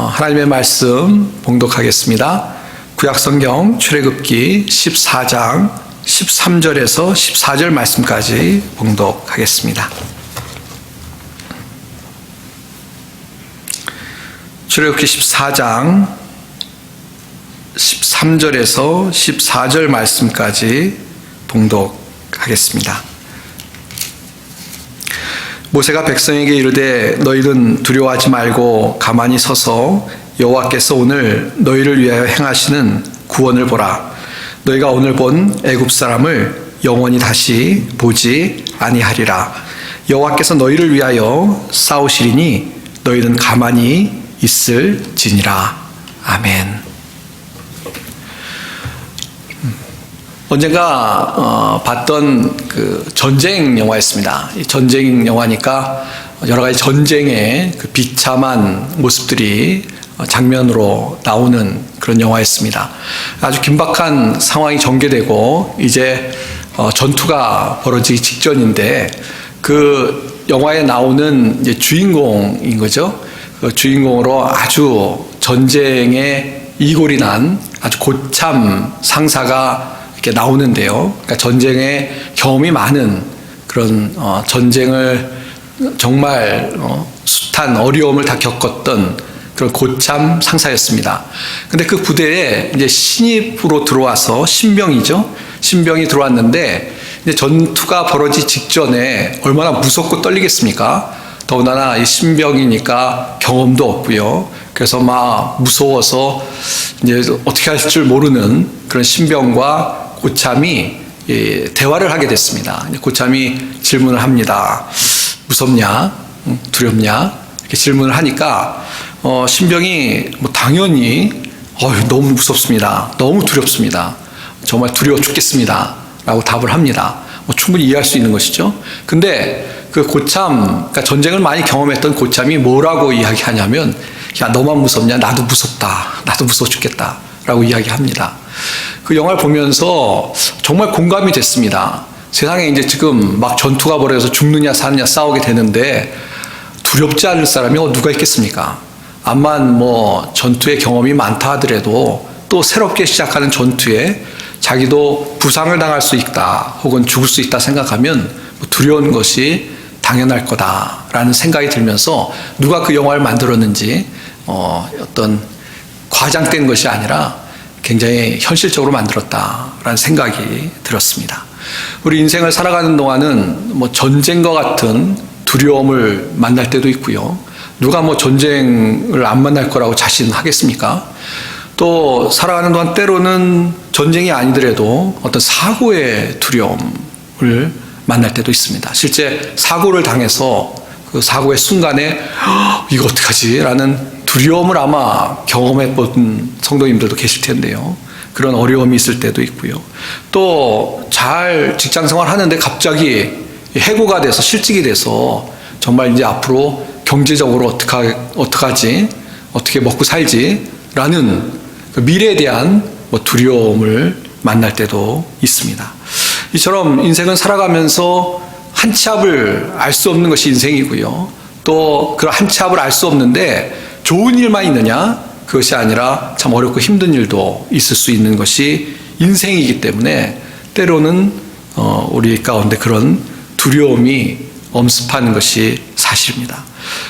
하나님의 말씀 봉독하겠습니다. 구약성경 출애굽기 14장 13절에서 14절 말씀까지 봉독하겠습니다. 출애굽기 14장 13절에서 14절 말씀까지 봉독하겠습니다. 모세가 백성에게 이르되 너희는 두려워하지 말고 가만히 서서 여호와께서 오늘 너희를 위하여 행하시는 구원을 보라. 너희가 오늘 본 애굽 사람을 영원히 다시 보지 아니하리라. 여호와께서 너희를 위하여 싸우시리니 너희는 가만히 있을지니라. 아멘. 언젠가 봤던 그 전쟁 영화였습니다. 이 전쟁 영화니까 여러 가지 전쟁의 그 비참한 모습들이 장면으로 나오는 그런 영화였습니다. 아주 긴박한 상황이 전개되고 이제 전투가 벌어지기 직전인데 그 영화에 나오는 이제 주인공인 거죠. 그 주인공으로 아주 전쟁에 이골이 난 아주 고참 상사가 이렇게 나오는데요. 그러니까 전쟁에 경험이 많은 그런 전쟁을 정말 숱한 어려움을 다 겪었던 그런 고참 상사였습니다. 근데 그 부대에 이제 신입으로 들어와서 신병이죠. 신병이 들어왔는데 이제 전투가 벌어지기 직전에 얼마나 무섭고 떨리겠습니까? 더군다나 이 신병이니까 경험도 없고요. 그래서 막 무서워서 이제 어떻게 할 줄 모르는 그런 신병과 고참이 대화를 하게 됐습니다. 고참이 질문을 합니다. 무섭냐? 두렵냐? 이렇게 질문을 하니까 신병이 당연히 너무 무섭습니다. 너무 두렵습니다. 정말 두려워 죽겠습니다. 라고 답을 합니다. 충분히 이해할 수 있는 것이죠. 근데 그 고참, 그러니까 전쟁을 많이 경험했던 고참이 뭐라고 이야기하냐면, 야, 너만 무섭냐? 나도 무섭다. 나도 무서워 죽겠다. 라고 이야기합니다. 그 영화를 보면서 정말 공감이 됐습니다. 세상에 이제 지금 막 전투가 벌어져서 죽느냐 사느냐 싸우게 되는데 두렵지 않을 사람이 누가 있겠습니까? 암만 전투의 경험이 많다 하더라도 또 새롭게 시작하는 전투에 자기도 부상을 당할 수 있다 혹은 죽을 수 있다 생각하면 두려운 것이 당연할 거다라는 생각이 들면서 누가 그 영화를 만들었는지 어떤 과장된 것이 아니라 굉장히 현실적으로 만들었다라는 생각이 들었습니다. 우리 인생을 살아가는 동안은 전쟁과 같은 두려움을 만날 때도 있고요. 누가 전쟁을 안 만날 거라고 자신하겠습니까? 또 살아가는 동안 때로는 전쟁이 아니더라도 어떤 사고의 두려움을 만날 때도 있습니다. 실제 사고를 당해서 그 사고의 순간에 이거 어떡하지? 라는 두려움을 아마 경험해 본 성도님들도 계실 텐데요. 그런 어려움이 있을 때도 있고요. 또 잘 직장 생활 하는데 갑자기 해고가 돼서 실직이 돼서 정말 이제 앞으로 경제적으로 어떡하지? 어떻게 먹고 살지? 라는 그 미래에 대한 두려움을 만날 때도 있습니다. 이처럼 인생은 살아가면서 한 치 앞을 알 수 없는 것이 인생이고요. 또 그런 한 치 앞을 알 수 없는데 좋은 일만 있느냐? 그것이 아니라 참 어렵고 힘든 일도 있을 수 있는 것이 인생이기 때문에 때로는 우리 가운데 그런 두려움이 엄습하는 것이 사실입니다.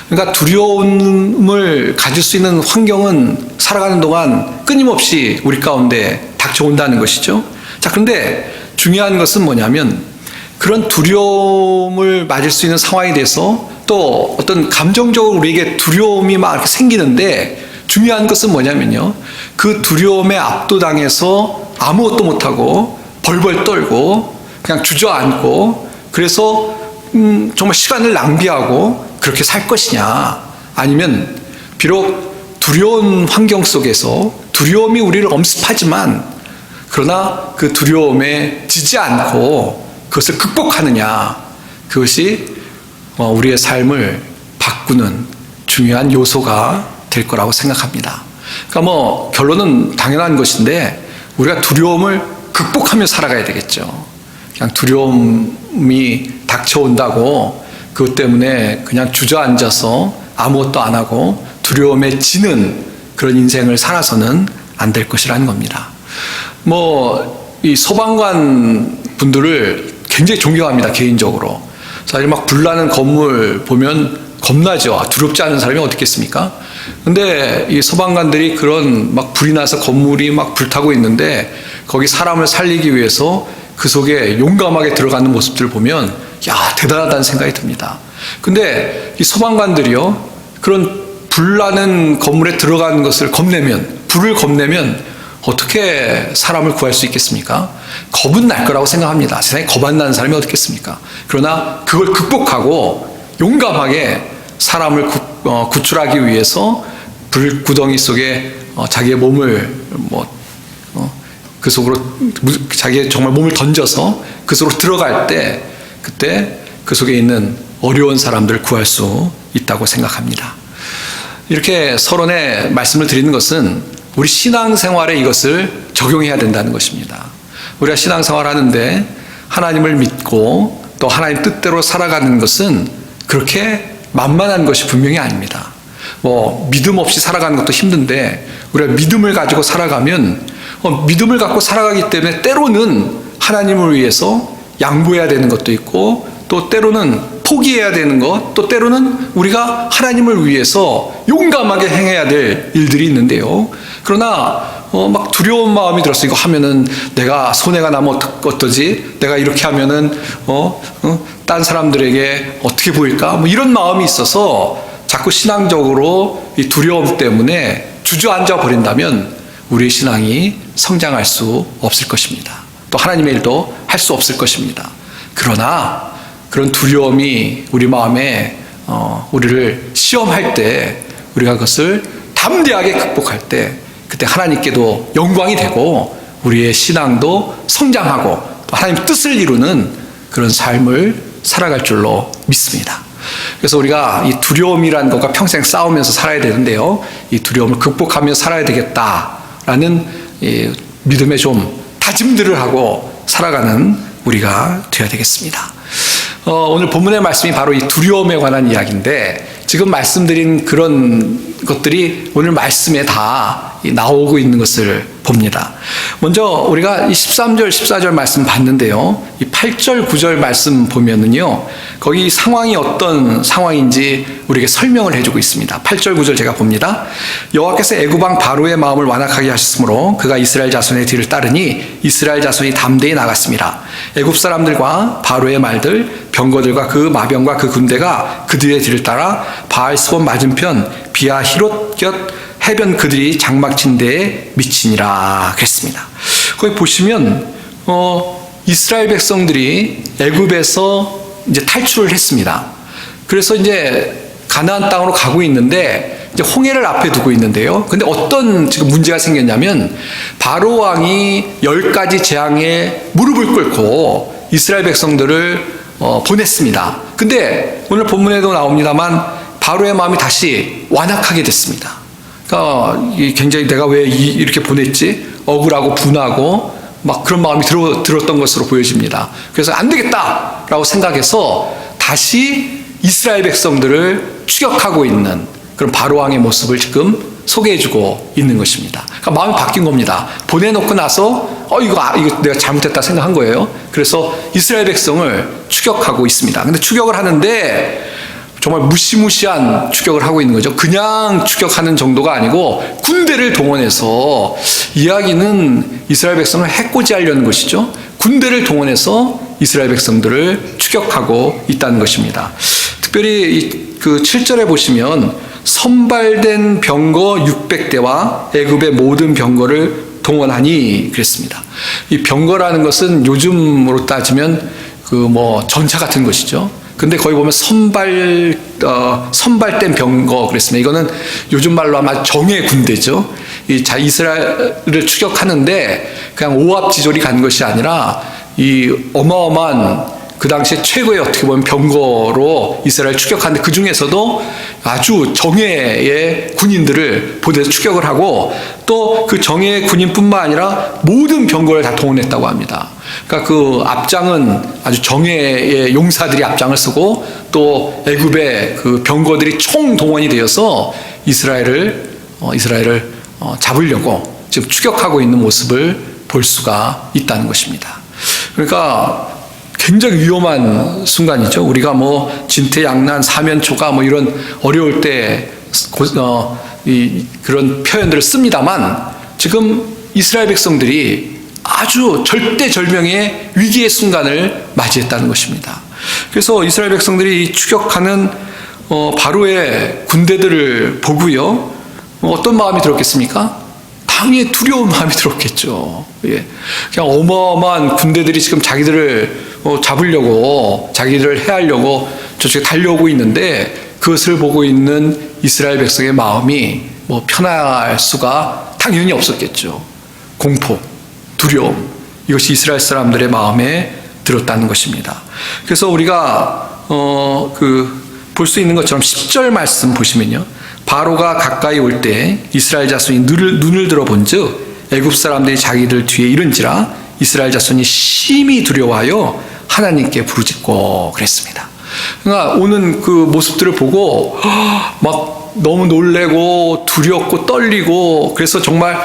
그러니까 두려움을 가질 수 있는 환경은 살아가는 동안 끊임없이 우리 가운데 닥쳐온다는 것이죠. 자, 그런데 중요한 것은 뭐냐면 그런 두려움을 맞을 수 있는 상황에 대해서 또 어떤 감정적으로 우리에게 두려움이 막 이렇게 생기는데 중요한 것은 뭐냐면요. 그 두려움에 압도당해서 아무것도 못하고 벌벌 떨고 그냥 주저앉고 그래서 정말 시간을 낭비하고 그렇게 살 것이냐 아니면 비록 두려운 환경 속에서 두려움이 우리를 엄습하지만 그러나 그 두려움에 지지 않고 그것을 극복하느냐 그것이 우리의 삶을 바꾸는 중요한 요소가 될 거라고 생각합니다. 그러니까 결론은 당연한 것인데 우리가 두려움을 극복하며 살아가야 되겠죠. 그냥 두려움이 닥쳐온다고 그것 때문에 그냥 주저앉아서 아무것도 안 하고 두려움에 지는 그런 인생을 살아서는 안 될 것이라는 겁니다. 이 소방관 분들을 굉장히 존경합니다, 개인적으로. 사실 막 불나는 건물 보면 겁나죠. 두렵지 않은 사람이 어디 있겠습니까? 근데 이 소방관들이 그런 막 불이 나서 건물이 막 불타고 있는데 거기 사람을 살리기 위해서 그 속에 용감하게 들어가는 모습들을 보면 야, 대단하다는 생각이 듭니다. 근데 이 소방관들이요, 그런 불나는 건물에 들어가는 것을 불을 겁내면 어떻게 사람을 구할 수 있겠습니까? 겁은 날 거라고 생각합니다. 세상에 겁 안 나는 사람이 어디 있겠습니까? 그러나 그걸 극복하고 용감하게 사람을 구출하기 위해서 불구덩이 속에 자기의 몸을 그 속으로 자기의 정말 몸을 던져서 그 속으로 들어갈 때 그때 그 속에 있는 어려운 사람들을 구할 수 있다고 생각합니다. 이렇게 서론에 말씀을 드리는 것은 우리 신앙생활에 이것을 적용해야 된다는 것입니다. 우리가 신앙생활 하는데 하나님을 믿고 또 하나님 뜻대로 살아가는 것은 그렇게 만만한 것이 분명히 아닙니다. 믿음 없이 살아가는 것도 힘든데 우리가 믿음을 가지고 살아가면 믿음을 갖고 살아가기 때문에 때로는 하나님을 위해서 양보해야 되는 것도 있고 또 때로는 포기해야 되는 것, 또 때로는 우리가 하나님을 위해서 용감하게 행해야 될 일들이 있는데요. 그러나 막 두려운 마음이 들었어. 이거 하면은 내가 손해가 나면 어떠지? 내가 이렇게 하면은 딴 사람들에게 어떻게 보일까? 이런 마음이 있어서 자꾸 신앙적으로 이 두려움 때문에 주저앉아 버린다면 우리의 신앙이 성장할 수 없을 것입니다. 또 하나님의 일도 할 수 없을 것입니다. 그러나 그런 두려움이 우리 마음에 우리를 시험할 때 우리가 그것을 담대하게 극복할 때 그때 하나님께도 영광이 되고 우리의 신앙도 성장하고 또 하나님 뜻을 이루는 그런 삶을 살아갈 줄로 믿습니다. 그래서 우리가 이 두려움이라는 것과 평생 싸우면서 살아야 되는데요. 이 두려움을 극복하며 살아야 되겠다라는 이 믿음의 좀 다짐들을 하고 살아가는 우리가 되어야 되겠습니다. 오늘 본문의 말씀이 바로 이 두려움에 관한 이야기인데 지금 말씀드린 그런 것들이 오늘 말씀에 다 나오고 있는 것을 봅니다. 먼저 우리가 이 13절, 14절 말씀 봤는데요. 이 8절, 9절 말씀 보면은요. 거기 상황이 어떤 상황인지 우리에게 설명을 해주고 있습니다. 8절, 9절 제가 봅니다. 여호와께서 애굽 왕 바로의 마음을 완악하게 하셨으므로 그가 이스라엘 자손의 뒤를 따르니 이스라엘 자손이 담대히 나갔습니다. 애굽 사람들과 바로의 말들, 병거들과 그 마병과 그 군대가 그들의 뒤를 따라 바알스본 맞은편 비아 히롯 곁 해변 그들이 장막친 데에 미치니라 그랬습니다. 거기 보시면 이스라엘 백성들이 애굽에서 이제 탈출을 했습니다. 그래서 이제 가나안 땅으로 가고 있는데 이제 홍해를 앞에 두고 있는데요. 근데 어떤 지금 문제가 생겼냐면 바로 왕이 10가지 재앙에 무릎을 꿇고 이스라엘 백성들을 보냈습니다. 근데 오늘 본문에도 나옵니다만 바로의 마음이 다시 완악하게 됐습니다. 그러니까 굉장히 내가 왜 이렇게 보냈지? 억울하고 분하고 막 그런 마음이 들었던 것으로 보여집니다. 그래서 안 되겠다라고 생각해서 다시 이스라엘 백성들을 추격하고 있는 그런 바로 왕의 모습을 지금 소개해주고 있는 것입니다. 그러니까 마음이 바뀐 겁니다. 보내놓고 나서 이거 내가 잘못했다 생각한 거예요. 그래서 이스라엘 백성을 추격하고 있습니다. 근데 추격을 하는데 정말 무시무시한 추격을 하고 있는 거죠. 그냥 추격하는 정도가 아니고 군대를 동원해서 이야기는 이스라엘 백성을 해코지하려는 것이죠. 군대를 동원해서 이스라엘 백성들을 추격하고 있다는 것입니다. 특별히 그 7절에 보시면 선발된 병거 600대와 애굽의 모든 병거를 동원하니 그랬습니다. 이 병거라는 것은 요즘으로 따지면 전차 같은 것이죠. 근데 거기 보면 선발된 병거 그랬습니다. 이거는 요즘 말로 하면 정예 군대죠. 이스라엘을 추격하는데 그냥 오합지졸이 간 것이 아니라 이 어마어마한 그 당시에 최고의 어떻게 보면 병거로 이스라엘 추격하는데 그 중에서도 아주 정예의 군인들을 보내서 추격을 하고 또 그 정예의 군인뿐만 아니라 모든 병거를 다 동원했다고 합니다. 그러니까 그 앞장은 아주 정예의 용사들이 앞장을 서고 또 애굽의 그 병거들이 총동원이 되어서 이스라엘을 잡으려고 지금 추격하고 있는 모습을 볼 수가 있다는 것입니다. 그러니까 굉장히 위험한 순간이죠. 우리가 뭐 진퇴양난, 사면초가 뭐 이런 어려울 때 그런 표현들을 씁니다만 지금 이스라엘 백성들이 아주 절대절명의 위기의 순간을 맞이했다는 것입니다. 그래서 이스라엘 백성들이 추격하는 바로의 군대들을 보고요, 어떤 마음이 들었겠습니까? 당연히 두려운 마음이 들었겠죠. 예. 그냥 어마어마한 군대들이 지금 자기들을 잡으려고, 자기들을 해하려고 저쪽에 달려오고 있는데 그것을 보고 있는 이스라엘 백성의 마음이 뭐 편할 수가 당연히 없었겠죠. 공포, 두려움, 이것이 이스라엘 사람들의 마음에 들었다는 것입니다. 그래서 우리가 볼 수 있는 것처럼 10절 말씀 보시면요, 바로가 가까이 올 때 이스라엘 자손이 눈을 들어본즉 애굽 사람들이 자기들 뒤에 이른지라 이스라엘 자손이 심히 두려워하여 하나님께 부르짖고 그랬습니다. 그러니까 오는 그 모습들을 보고 막 너무 놀래고 두렵고 떨리고, 그래서 정말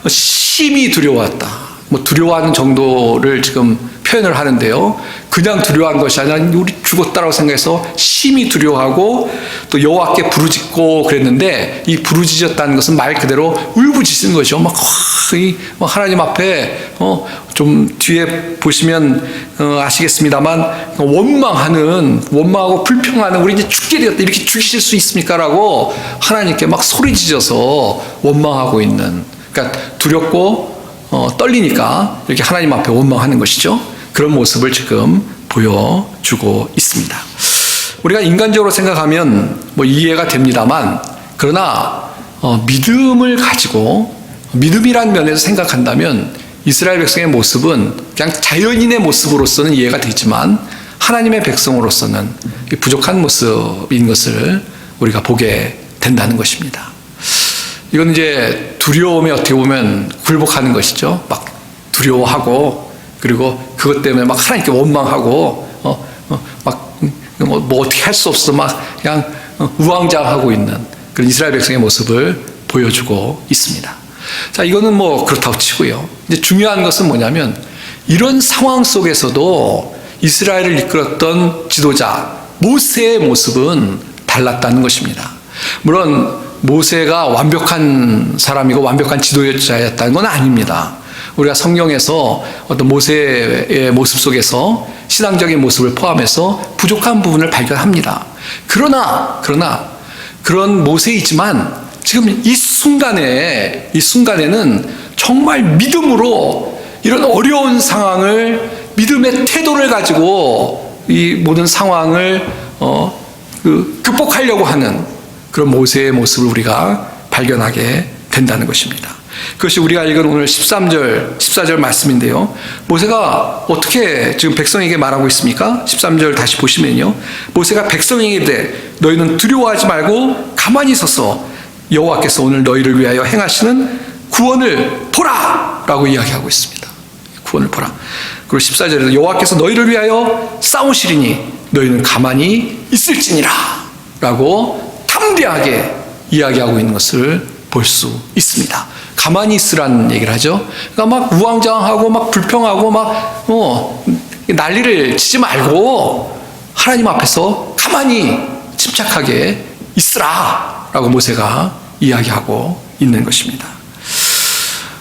심히 두려워했다. 뭐 두려워하는 정도를 지금 표현을 하는데요, 그냥 두려워한 것이 아니라 우리 죽었다라고 생각해서 심히 두려워하고 또 여호와께 부르짖고 그랬는데, 이 부르짖었다는 것은 말 그대로 울부짖는 거죠. 막 하나님 앞에 좀 뒤에 보시면 아시겠습니다만 원망하고 불평하는, 우리 이제 죽게 되었다, 이렇게 죽이실 수 있습니까? 라고 하나님께 막 소리짖어서 원망하고 있는, 그러니까 두렵고 떨리니까 이렇게 하나님 앞에 원망하는 것이죠. 그런 모습을 지금 보여주고 있습니다. 우리가 인간적으로 생각하면 뭐 이해가 됩니다만, 그러나 믿음을 가지고 믿음이라는 면에서 생각한다면 이스라엘 백성의 모습은 그냥 자연인의 모습으로서는 이해가 되지만 하나님의 백성으로서는 부족한 모습인 것을 우리가 보게 된다는 것입니다. 이건 이제 두려움에 어떻게 보면 굴복하는 것이죠. 막 두려워하고, 그리고 그것 때문에 막 하나님께 원망하고, 뭐 어떻게 할 수 없어 막 그냥 우왕좌왕하고 있는 그런 이스라엘 백성의 모습을 보여주고 있습니다. 자, 이거는 뭐 그렇다고 치고요. 이제 중요한 것은 뭐냐면 이런 상황 속에서도 이스라엘을 이끌었던 지도자 모세의 모습은 달랐다는 것입니다. 물론 모세가 완벽한 사람이고 완벽한 지도자였다는 건 아닙니다. 우리가 성경에서 어떤 모세의 모습 속에서 신앙적인 모습을 포함해서 부족한 부분을 발견합니다. 그러나 그런 모세이지만 지금 이 순간에는 정말 믿음으로 이런 어려운 상황을, 믿음의 태도를 가지고 이 모든 상황을 극복하려고 하는 그런 모세의 모습을 우리가 발견하게 된다는 것입니다. 그것이 우리가 읽은 오늘 13절, 14절 말씀인데요. 모세가 어떻게 지금 백성에게 말하고 있습니까? 13절 다시 보시면요, 모세가 백성에게 이르되 너희는 두려워하지 말고 가만히 서서 여호와께서 오늘 너희를 위하여 행하시는 구원을 보라! 라고 이야기하고 있습니다. 구원을 보라. 그리고 14절에서 여호와께서 너희를 위하여 싸우시리니 너희는 가만히 있을지니라! 라고 담대하게 이야기하고 있는 것을 볼 수 있습니다. 가만히 있으라는 얘기를 하죠. 그러니까 막 우왕좌왕하고 막 불평하고 막 난리를 치지 말고 하나님 앞에서 가만히 침착하게 있으라! 라고 모세가 이야기하고 있는 것입니다.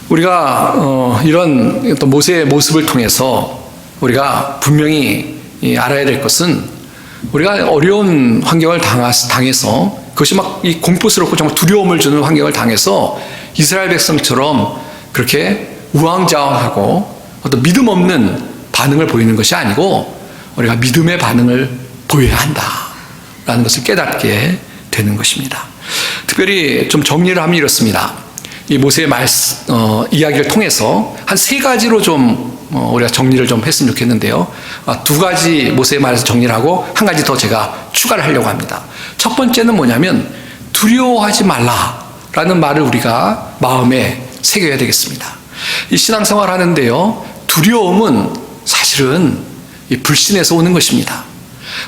우리가 이런 또 모세의 모습을 통해서 우리가 분명히 알아야 될 것은, 우리가 어려운 환경을 당해서 그것이 막 이 공포스럽고 정말 두려움을 주는 환경을 당해서 이스라엘 백성처럼 그렇게 우왕좌왕하고 어떤 믿음 없는 반응을 보이는 것이 아니고 우리가 믿음의 반응을 보여야 한다라는 것을 깨닫게 되는 것입니다. 특별히 좀 정리를 하면 이렇습니다. 이 모세의 이야기를 통해서 한 세 가지로 좀 우리가 정리를 좀 했으면 좋겠는데요. 두 가지 모세의 말에서 정리를 하고 한 가지 더 제가 추가를 하려고 합니다. 첫 번째는 뭐냐면 두려워하지 말라라는 말을 우리가 마음에 새겨야 되겠습니다. 이 신앙생활 하는데요, 두려움은 사실은 이 불신에서 오는 것입니다.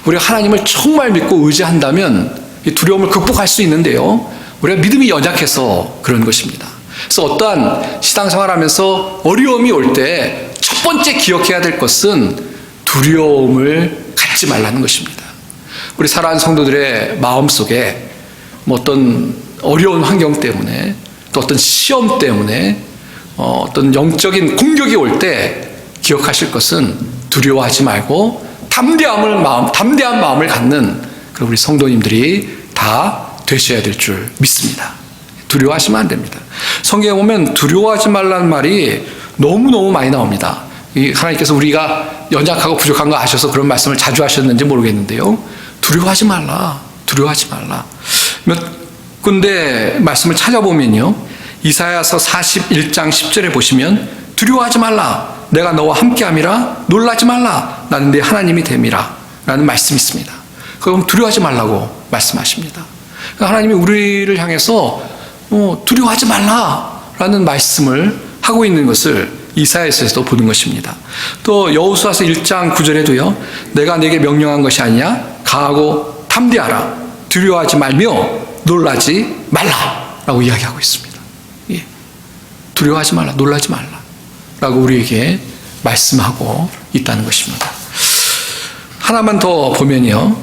우리가 하나님을 정말 믿고 의지한다면 이 두려움을 극복할 수 있는데요, 우리가 믿음이 연약해서 그런 것입니다. 그래서 어떠한 신앙생활하면서 어려움이 올 때 첫 번째 기억해야 될 것은 두려움을 갖지 말라는 것입니다. 우리 사랑하는 성도들의 마음속에 어떤 어려운 환경 때문에, 또 어떤 시험 때문에, 어떤 영적인 공격이 올 때 기억하실 것은 두려워하지 말고 담대한 마음을 갖는 그런 우리 성도님들이 다 되셔야 될 줄 믿습니다. 두려워하시면 안 됩니다. 성경에 보면 두려워하지 말라는 말이 너무너무 많이 나옵니다. 하나님께서 우리가 연약하고 부족한 거 아셔서 그런 말씀을 자주 하셨는지 모르겠는데요, 두려워하지 말라, 두려워하지 말라. 몇 군데 말씀을 찾아보면요, 이사야서 41장 10절에 보시면 두려워하지 말라, 내가 너와 함께함이라, 놀라지 말라, 나는 네 하나님이 됨이라 라는 말씀이 있습니다. 그럼 두려워하지 말라고 말씀하십니다. 하나님이 우리를 향해서 두려워하지 말라라는 말씀을 하고 있는 것을 이사야서에서도 보는 것입니다. 또 여호수아서 1장 9절에도요, 내가 내게 명령한 것이 아니냐, 강하고 담대하라, 두려워하지 말며 놀라지 말라라고 이야기하고 있습니다. 예. 두려워하지 말라, 놀라지 말라라고 우리에게 말씀하고 있다는 것입니다. 하나만 더 보면요,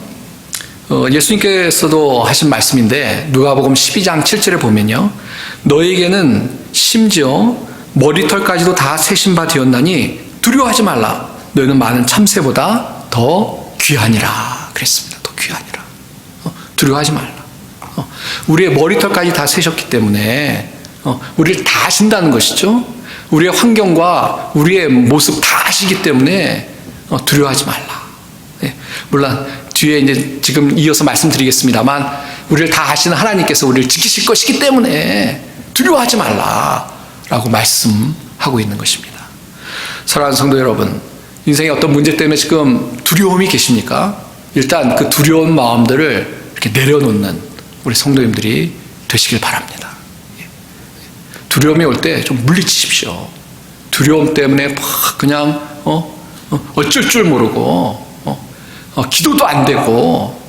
예수님께서도 하신 말씀인데 누가복음 12장 7절에 보면요, 너에게는 심지어 머리털까지도 다 세신 바 되었나니 두려워하지 말라, 너희는 많은 참새보다 더 귀하니라 그랬습니다. 더 귀하니라. 두려워하지 말라. 우리의 머리털까지 다 세셨기 때문에 우리를 다 아신다는 것이죠. 우리의 환경과 우리의 모습 다 아시기 때문에 두려워하지 말라. 예, 물론 뒤에 이제 지금 이어서 말씀드리겠습니다만, 우리를 다 아시는 하나님께서 우리를 지키실 것이기 때문에 두려워하지 말라라고 말씀하고 있는 것입니다. 사랑하는 성도 여러분, 인생의 어떤 문제 때문에 지금 두려움이 계십니까? 일단 그 두려운 마음들을 이렇게 내려놓는 우리 성도님들이 되시길 바랍니다. 두려움이 올 때 좀 물리치십시오. 두려움 때문에 막 그냥 어쩔 줄 모르고 기도도 안 되고,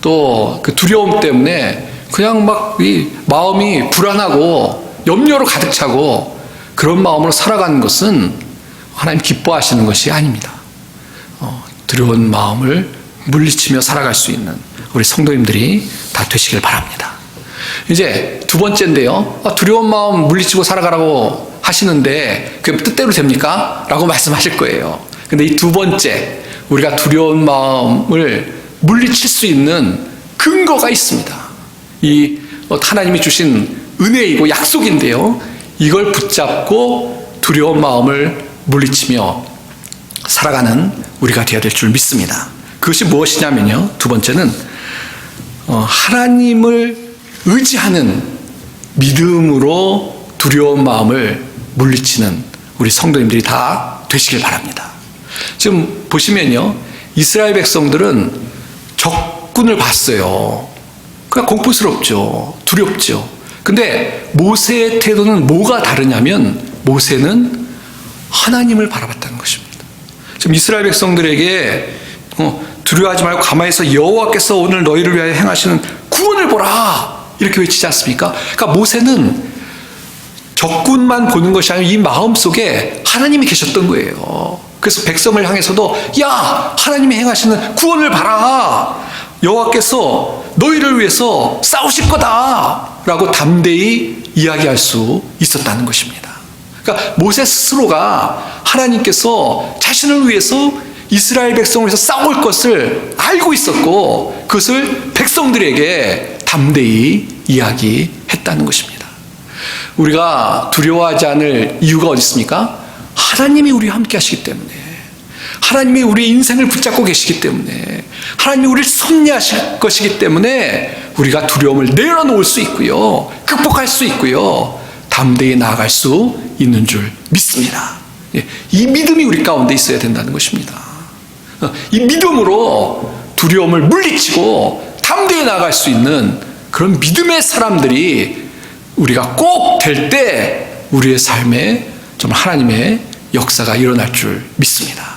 또 그 두려움 때문에 그냥 막 이 마음이 불안하고 염려로 가득 차고 그런 마음으로 살아가는 것은 하나님 기뻐하시는 것이 아닙니다. 두려운 마음을 물리치며 살아갈 수 있는 우리 성도님들이 다 되시길 바랍니다. 이제 두 번째인데요, 두려운 마음 물리치고 살아가라고 하시는데 그게 뜻대로 됩니까? 라고 말씀하실 거예요. 근데 이 두 번째, 우리가 두려운 마음을 물리칠 수 있는 근거가 있습니다. 이 하나님이 주신 은혜이고 약속인데요, 이걸 붙잡고 두려운 마음을 물리치며 살아가는 우리가 되어야 될 줄 믿습니다. 그것이 무엇이냐면요, 두 번째는 하나님을 의지하는 믿음으로 두려운 마음을 물리치는 우리 성도님들이 다 되시길 바랍니다. 지금 보시면요, 이스라엘 백성들은 적군을 봤어요. 그러니까 공포스럽죠. 두렵죠. 근데 모세의 태도는 뭐가 다르냐면, 모세는 하나님을 바라봤다는 것입니다. 지금 이스라엘 백성들에게 두려워하지 말고 가만히 있어, 여호와께서 오늘 너희를 위하여 행하시는 구원을 보라, 이렇게 외치지 않습니까? 그러니까 모세는 적군만 보는 것이 아니라 이 마음속에 하나님이 계셨던 거예요. 그래서 백성을 향해서도, 야, 하나님이 행하시는 구원을 봐라, 여호와께서 너희를 위해서 싸우실 거다 라고 담대히 이야기할 수 있었다는 것입니다. 그러니까 모세 스스로가 하나님께서 자신을 위해서 이스라엘 백성을 위해서 싸울 것을 알고 있었고, 그것을 백성들에게 담대히 이야기했다는 것입니다. 우리가 두려워하지 않을 이유가 어디 있습니까? 하나님이 우리와 함께 하시기 때문에, 하나님이 우리 인생을 붙잡고 계시기 때문에, 하나님이 우리를 섭리하실 것이기 때문에 우리가 두려움을 내려놓을 수 있고요, 극복할 수 있고요, 담대히 나아갈 수 있는 줄 믿습니다. 이 믿음이 우리 가운데 있어야 된다는 것입니다. 이 믿음으로 두려움을 물리치고 담대히 나아갈 수 있는 그런 믿음의 사람들이 우리가 꼭 될 때 우리의 삶에 정말 하나님의 역사가 일어날 줄 믿습니다.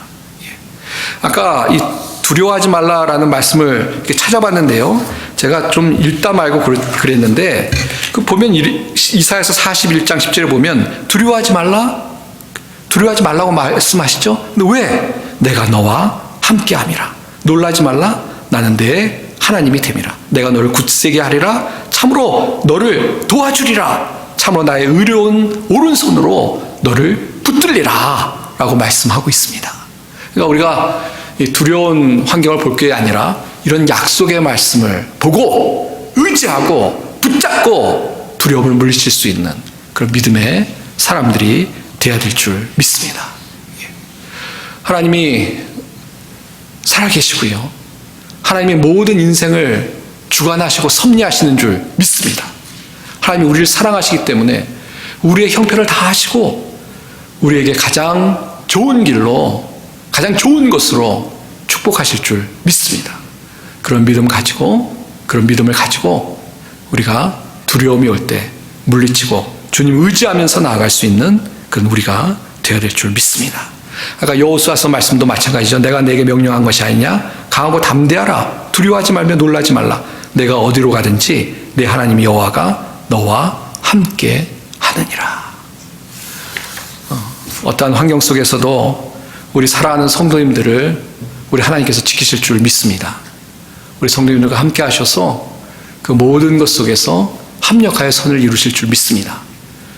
아까 이 두려워하지 말라라는 말씀을 이렇게 찾아봤는데요. 제가 좀 읽다 말고 그랬는데, 그 보면 이사야서 41장 10절에 보면 두려워하지 말라? 두려워하지 말라고 말씀하시죠? 근데 왜? 내가 너와 함께함이라. 놀라지 말라? 나는 내 하나님이 됨이라. 내가 너를 굳세게 하리라. 참으로 너를 도와주리라. 참으로 나의 의로운 오른손으로 너를 붙들리라. 라고 말씀하고 있습니다. 그러니까 우리가 두려운 환경을 볼 게 아니라 이런 약속의 말씀을 보고 의지하고 붙잡고 두려움을 물리칠 수 있는 그런 믿음의 사람들이 되어야 될 줄 믿습니다. 하나님이 살아계시고요. 하나님이 모든 인생을 주관하시고 섭리하시는 줄 믿습니다. 하나님이 우리를 사랑하시기 때문에 우리의 형편을 다 하시고 우리에게 가장 좋은 길로, 가장 좋은 것으로 축복하실 줄 믿습니다. 그런 믿음을 가지고 우리가 두려움이 올 때 물리치고 주님 의지하면서 나아갈 수 있는 그런 우리가 되어야 될 줄 믿습니다. 아까 여호수아서 말씀도 마찬가지죠. 내가 내게 명령한 것이 아니냐? 강하고 담대하라. 두려워하지 말며 놀라지 말라. 내가 어디로 가든지 내 하나님 여호와가 너와 함께 하느니라. 어떠한 환경 속에서도 우리 사랑하는 성도님들을 우리 하나님께서 지키실 줄 믿습니다. 우리 성도님들과 함께 하셔서 그 모든 것 속에서 합력하여 선을 이루실 줄 믿습니다.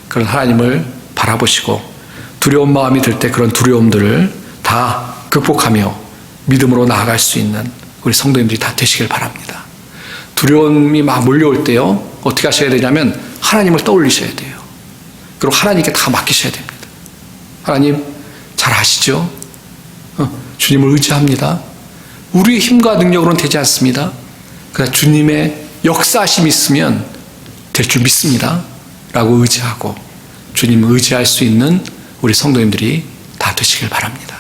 그런 하나님을 바라보시고 두려운 마음이 들 때 그런 두려움들을 다 극복하며 믿음으로 나아갈 수 있는 우리 성도님들이 다 되시길 바랍니다. 두려움이 막 몰려올 때요, 어떻게 하셔야 되냐면 하나님을 떠올리셔야 돼요. 그리고 하나님께 다 맡기셔야 됩니다. 하나님 잘 아시죠? 주님을 의지합니다. 우리의 힘과 능력으로는 되지 않습니다. 그러나 주님의 역사하심이 있으면 될 줄 믿습니다. 라고 의지하고 주님을 의지할 수 있는 우리 성도님들이 다 되시길 바랍니다.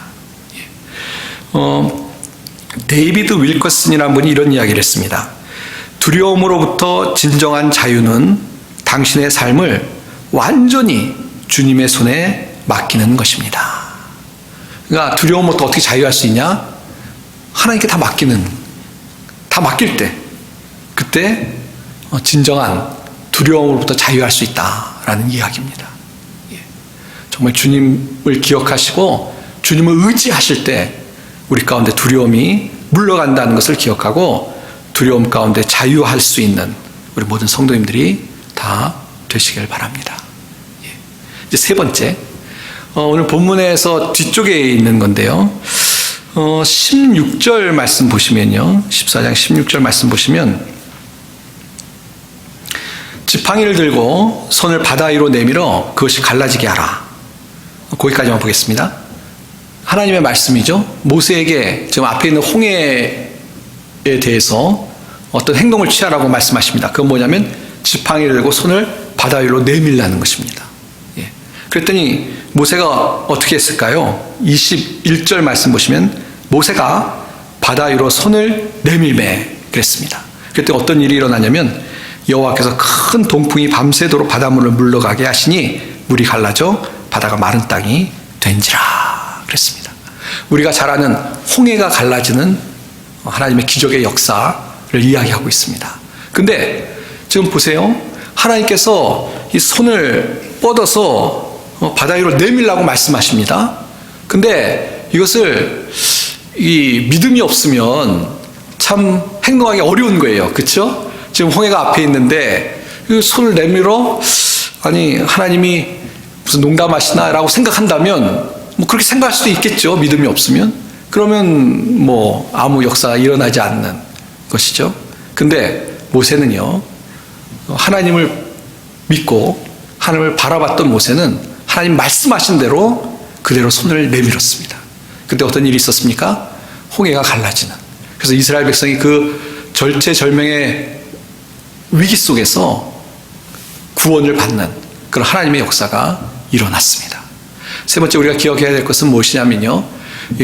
데이비드 윌커슨이라는 분이 이런 이야기를 했습니다. 두려움으로부터 진정한 자유는 당신의 삶을 완전히 주님의 손에 맡기는 것입니다. 그러니까 두려움부터 어떻게 자유할 수 있냐? 하나님께 다 맡길 때, 그때 진정한 두려움으로부터 자유할 수 있다라는 이야기입니다. 정말 주님을 기억하시고 주님을 의지하실 때 우리 가운데 두려움이 물러간다는 것을 기억하고 두려움 가운데 자유할 수 있는 우리 모든 성도님들이 다 되시길 바랍니다. 이제 세 번째, 오늘 본문에서 뒤쪽에 있는 건데요. 16절 말씀 보시면요. 14장 16절 말씀 보시면 지팡이를 들고 손을 바다 위로 내밀어 그것이 갈라지게 하라. 거기까지만 보겠습니다. 하나님의 말씀이죠. 모세에게 지금 앞에 있는 홍해에 대해서 어떤 행동을 취하라고 말씀하십니다. 그건 뭐냐면 지팡이를 들고 손을 바다 위로 내밀라는 것입니다. 그랬더니 모세가 어떻게 했을까요? 21절 말씀 보시면 모세가 바다 위로 손을 내밀매 그랬습니다. 그때 어떤 일이 일어나냐면 여호와께서 큰 동풍이 밤새도록 바닷물을 물러가게 하시니 물이 갈라져 바다가 마른 땅이 된지라 그랬습니다. 우리가 잘 아는 홍해가 갈라지는 하나님의 기적의 역사를 이야기하고 있습니다. 근데 지금 보세요. 하나님께서 이 손을 뻗어서 바다 위로 내밀라고 말씀하십니다. 근데 이것을 이 믿음이 없으면 참 행동하기 어려운 거예요. 그렇죠? 지금 홍해가 앞에 있는데 손을 내밀어 아니 하나님이 무슨 농담하시나 라고 생각한다면 뭐 그렇게 생각할 수도 있겠죠. 믿음이 없으면. 그러면 뭐 아무 역사가 일어나지 않는 것이죠. 근데 모세는요, 하나님을 믿고 하나님을 바라봤던 모세는 하나님 말씀하신 대로 그대로 손을 내밀었습니다. 그때 어떤 일이 있었습니까? 홍해가 갈라지는. 그래서 이스라엘 백성이 그 절체절명의 위기 속에서 구원을 받는 그런 하나님의 역사가 일어났습니다. 세 번째 우리가 기억해야 될 것은 무엇이냐면요,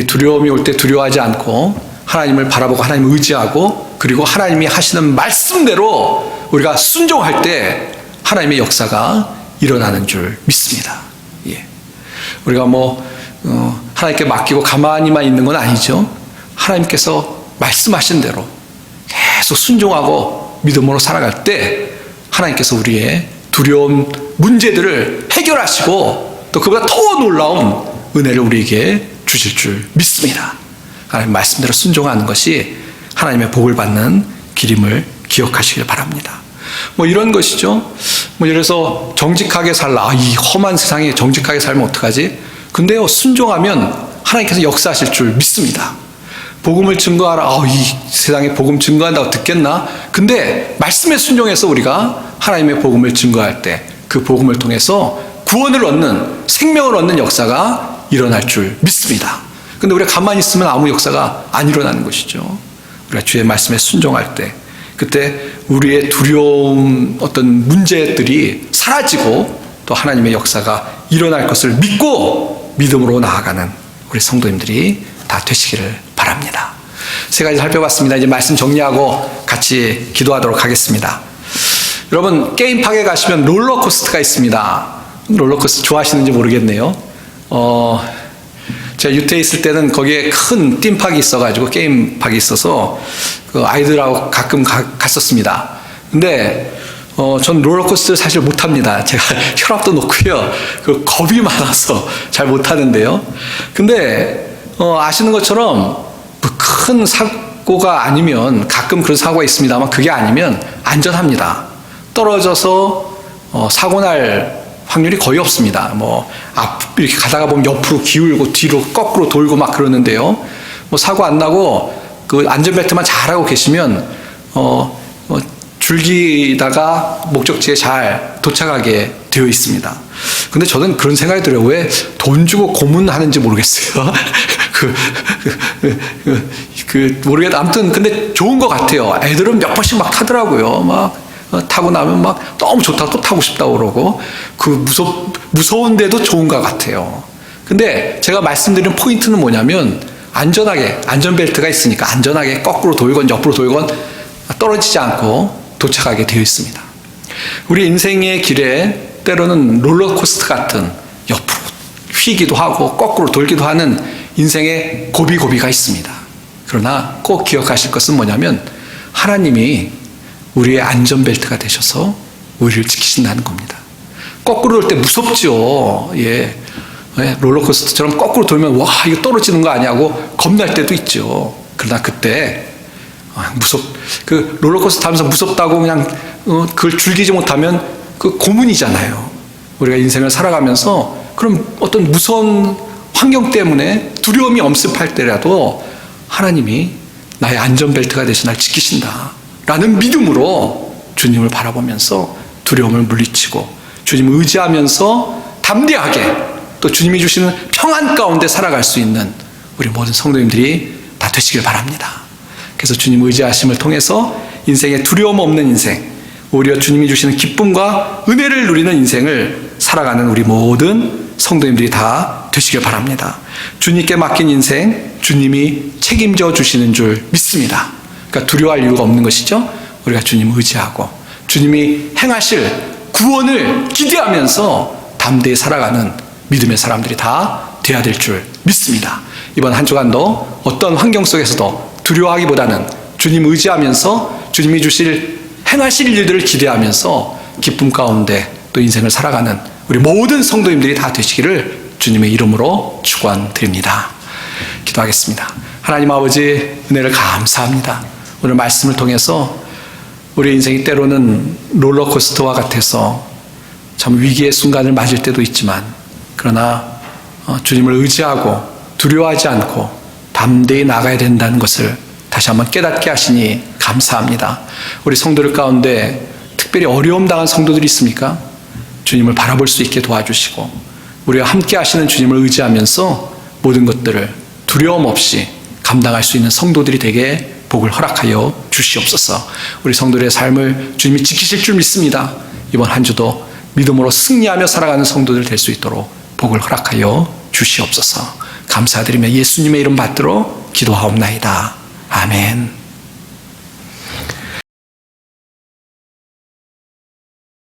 두려움이 올 때 두려워하지 않고 하나님을 바라보고 하나님을 의지하고 그리고 하나님이 하시는 말씀대로 우리가 순종할 때 하나님의 역사가 일어나는 줄 믿습니다. 우리가 하나님께 맡기고 가만히만 있는 건 아니죠. 하나님께서 말씀하신 대로 계속 순종하고 믿음으로 살아갈 때 하나님께서 우리의 두려운 문제들을 해결하시고 또 그보다 더 놀라운 은혜를 우리에게 주실 줄 믿습니다. 하나님 말씀대로 순종하는 것이 하나님의 복을 받는 길임을 기억하시길 바랍니다. 이런 것이죠. 예를 들어서 정직하게 살라. 이 험한 세상에 정직하게 살면 어떡하지? 근데요, 순종하면 하나님께서 역사하실 줄 믿습니다. 복음을 증거하라. 이 세상에 복음 증거한다고 듣겠나? 근데 말씀에 순종해서 우리가 하나님의 복음을 증거할 때 그 복음을 통해서 구원을 얻는, 생명을 얻는 역사가 일어날 줄 믿습니다. 근데 우리가 가만히 있으면 아무 역사가 안 일어나는 것이죠. 우리가 주의 말씀에 순종할 때 그때 우리의 두려운 어떤 문제들이 사라지고 또 하나님의 역사가 일어날 것을 믿고 믿음으로 나아가는 우리 성도님들이 다 되시기를 바랍니다. 세 가지 살펴봤습니다. 이제 말씀 정리하고 같이 기도하도록 하겠습니다. 여러분, 게임팍에 가시면 롤러코스터가 있습니다. 롤러코스터 좋아하시는지 모르겠네요. 제가 유태에 있을 때는 거기에 큰 띵팍이 있어가지고 게임팍이 있어서 그 아이들하고 가끔 갔었습니다. 근데 전 롤러코스터 사실 못합니다. 제가 혈압도 높고요. 그 겁이 많아서 잘 못하는데요. 근데 아시는 것처럼 큰 사고가 아니면, 가끔 그런 사고가 있습니다만 그게 아니면 안전합니다. 떨어져서 사고 날 확률이 거의 없습니다. 이렇게 가다가 보면 옆으로 기울고 뒤로 거꾸로 돌고 막 그러는데요. 사고 안 나고 그 안전벨트만 잘하고 계시면 줄기다가 목적지에 잘 도착하게 되어 있습니다. 근데 저는 그런 생각이 들어요. 왜 돈 주고 고문하는지 모르겠어요. 모르겠다. 아무튼 근데 좋은 것 같아요. 애들은 몇 번씩 막 타더라고요. 타고 나면 막 너무 좋다, 또 타고 싶다고 그러고, 무서운데도 좋은 것 같아요. 근데 제가 말씀드리는 포인트는 뭐냐면, 안전하게, 안전벨트가 있으니까 안전하게 거꾸로 돌건 옆으로 돌건 떨어지지 않고 도착하게 되어 있습니다. 우리 인생의 길에 때로는 롤러코스터 같은 옆으로 휘기도 하고 거꾸로 돌기도 하는 인생의 고비고비가 있습니다. 그러나 꼭 기억하실 것은 뭐냐면, 하나님이 우리의 안전벨트가 되셔서 우리를 지키신다는 겁니다. 거꾸로 돌 때 무섭죠. 예. 롤러코스터처럼 거꾸로 돌면 이거 떨어지는 거 아니냐고 겁날 때도 있죠. 그러나 그때 그 롤러코스터 타면서 무섭다고 그냥 그걸 즐기지 못하면 그 고문이잖아요. 우리가 인생을 살아가면서 그럼 어떤 무서운 환경 때문에 두려움이 엄습할 때라도 하나님이 나의 안전벨트가 되셔 날 지키신다 라는 믿음으로 주님을 바라보면서 두려움을 물리치고 주님을 의지하면서 담대하게 또 주님이 주시는 평안 가운데 살아갈 수 있는 우리 모든 성도님들이 다 되시길 바랍니다. 그래서 주님 의지하심을 통해서 인생에 두려움 없는 인생, 오히려 주님이 주시는 기쁨과 은혜를 누리는 인생을 살아가는 우리 모든 성도님들이 다 되시길 바랍니다. 주님께 맡긴 인생, 주님이 책임져 주시는 줄 믿습니다. 그러니까 두려워할 이유가 없는 것이죠. 우리가 주님을 의지하고 주님이 행하실 구원을 기대하면서 담대히 살아가는 믿음의 사람들이 다 되어야 될 줄 믿습니다. 이번 한 주간도 어떤 환경 속에서도 두려워하기보다는 주님 의지하면서 주님이 주실 행하실 일들을 기대하면서 기쁨 가운데 또 인생을 살아가는 우리 모든 성도님들이 다 되시기를 주님의 이름으로 축원드립니다. 기도하겠습니다. 하나님 아버지, 은혜를 감사합니다. 오늘 말씀을 통해서 우리 인생이 때로는 롤러코스터와 같아서 참 위기의 순간을 맞을 때도 있지만, 그러나 주님을 의지하고 두려워하지 않고 담대히 나가야 된다는 것을 다시 한번 깨닫게 하시니 감사합니다. 우리 성도들 가운데 특별히 어려움 당한 성도들이 있습니까? 주님을 바라볼 수 있게 도와주시고 우리와 함께 하시는 주님을 의지하면서 모든 것들을 두려움 없이 감당할 수 있는 성도들이 되게 복을 허락하여 주시옵소서. 우리 성도들의 삶을 주님이 지키실 줄 믿습니다. 이번 한 주도 믿음으로 승리하며 살아가는 성도들 될 수 있도록 복을 허락하여 주시옵소서. 감사드리며 예수님의 이름 받들어 기도하옵나이다. 아멘.